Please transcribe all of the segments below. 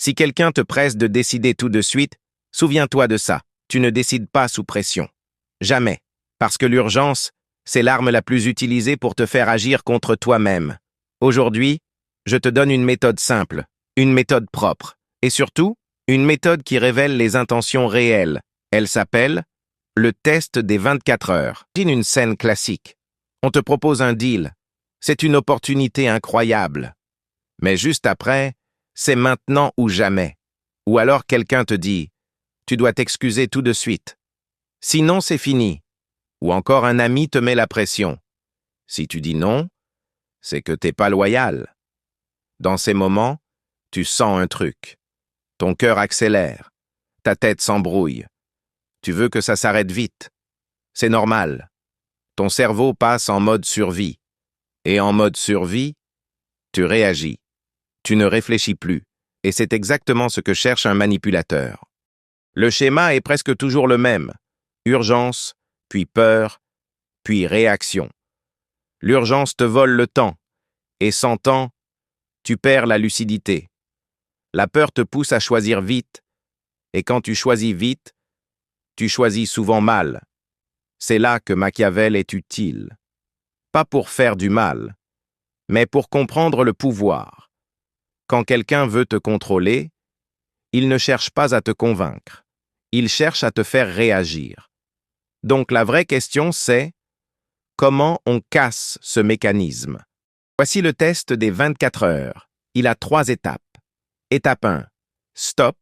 Si quelqu'un te presse de décider tout de suite, souviens-toi de ça. Tu ne décides pas sous pression. Jamais. Parce que l'urgence, c'est l'arme la plus utilisée pour te faire agir contre toi-même. Aujourd'hui, je te donne une méthode simple, une méthode propre, et surtout, une méthode qui révèle les intentions réelles. Elle s'appelle le test des 24 heures. Imagine une scène classique. On te propose un deal. C'est une opportunité incroyable. Mais juste après, c'est maintenant ou jamais. Ou alors quelqu'un te dit « Tu dois t'excuser tout de suite. Sinon, c'est fini. » Ou encore un ami te met la pression. Si tu dis non, c'est que t'es pas loyal. Dans ces moments, tu sens un truc. Ton cœur accélère. Ta tête s'embrouille. Tu veux que ça s'arrête vite. C'est normal. Ton cerveau passe en mode survie. Et en mode survie, tu réagis. Tu ne réfléchis plus. Et c'est exactement ce que cherche un manipulateur. Le schéma est presque toujours le même. Urgence, puis peur, puis réaction. L'urgence te vole le temps. Et sans temps, tu perds la lucidité. La peur te pousse à choisir vite. Et quand tu choisis vite, tu choisis souvent mal. C'est là que Machiavel est utile. Pas pour faire du mal, mais pour comprendre le pouvoir. Quand quelqu'un veut te contrôler, il ne cherche pas à te convaincre. Il cherche à te faire réagir. Donc la vraie question c'est, comment on casse ce mécanisme? Voici le test des 24 heures. Il a 3 étapes. Étape 1. Stop.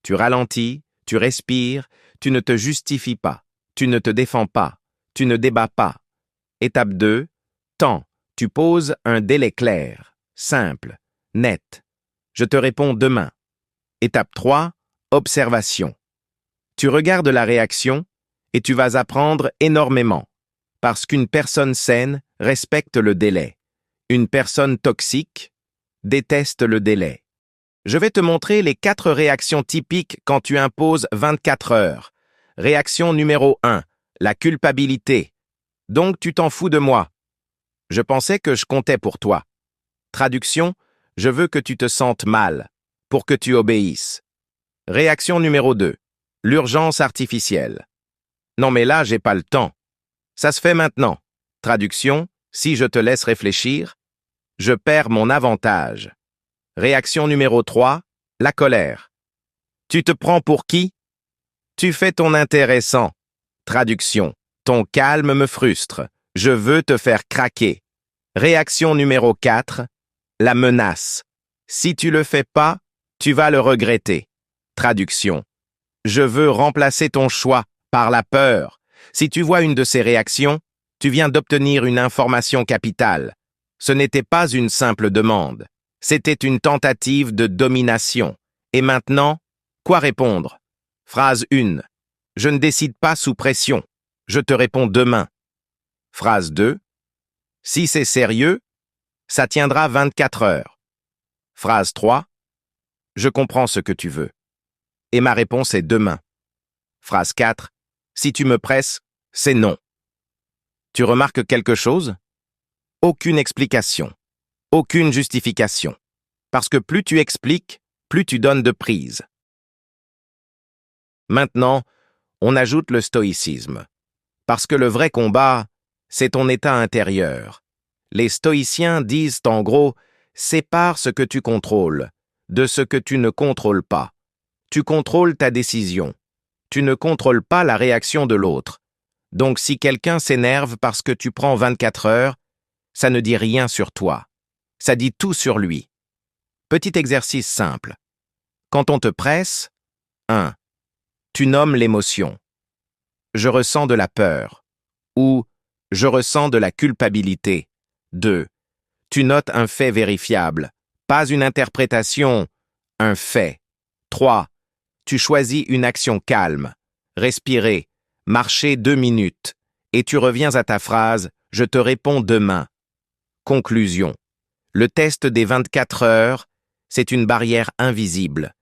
Tu ralentis, tu respires, tu ne te justifies pas, tu ne te défends pas, tu ne débats pas. Étape 2. Temps. Tu poses un délai clair, simple, net. Je te réponds demain. Étape 3. Observation. Tu regardes la réaction et tu vas apprendre énormément. Parce qu'une personne saine respecte le délai. Une personne toxique déteste le délai. Je vais te montrer les 4 réactions typiques quand tu imposes 24 heures. Réaction numéro 1. La culpabilité. Donc tu t'en fous de moi. Je pensais que je comptais pour toi. Traduction, je veux que tu te sentes mal, pour que tu obéisses. Réaction numéro 2. L'urgence artificielle. Non mais là, j'ai pas le temps. Ça se fait maintenant. Traduction, si je te laisse réfléchir, je perds mon avantage. Réaction numéro 3, la colère. Tu te prends pour qui? Tu fais ton intéressant. Traduction, ton calme me frustre. Je veux te faire craquer. Réaction numéro 4, la menace. Si tu le fais pas, tu vas le regretter. Traduction, je veux remplacer ton choix par la peur. Si tu vois une de ces réactions, tu viens d'obtenir une information capitale. Ce n'était pas une simple demande. C'était une tentative de domination. Et maintenant, quoi répondre? Phrase 1. Je ne décide pas sous pression. Je te réponds demain. Phrase 2. Si c'est sérieux, ça tiendra 24 heures. Phrase 3. Je comprends ce que tu veux. Et ma réponse est demain. Phrase 4. Si tu me presses, c'est non. Tu remarques quelque chose? Aucune explication. Aucune justification. Parce que plus tu expliques, plus tu donnes de prise. Maintenant, on ajoute le stoïcisme. Parce que le vrai combat, c'est ton état intérieur. Les stoïciens disent en gros, sépare ce que tu contrôles de ce que tu ne contrôles pas. Tu contrôles ta décision. Tu ne contrôles pas la réaction de l'autre. Donc si quelqu'un s'énerve parce que tu prends 24 heures, ça ne dit rien sur toi. Ça dit tout sur lui. Petit exercice simple. Quand on te presse, 1. Tu nommes l'émotion. Je ressens de la peur. Ou je ressens de la culpabilité. 2. Tu notes un fait vérifiable. Pas une interprétation, un fait. 3. Tu choisis une action calme. Respirer, marcher 2 minutes. Et tu reviens à ta phrase « Je te réponds demain ». Conclusion. Le test des 24 heures, c'est une barrière invisible.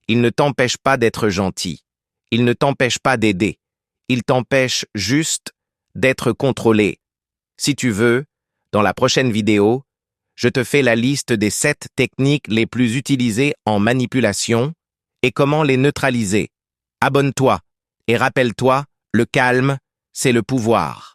Il ne t'empêche pas d'être gentil. Il ne t'empêche pas d'aider. Il t'empêche juste d'être contrôlé. Si tu veux, dans la prochaine vidéo, je te fais la liste des 7 techniques les plus utilisées en manipulation et comment les neutraliser. Abonne-toi et rappelle-toi, le calme, c'est le pouvoir.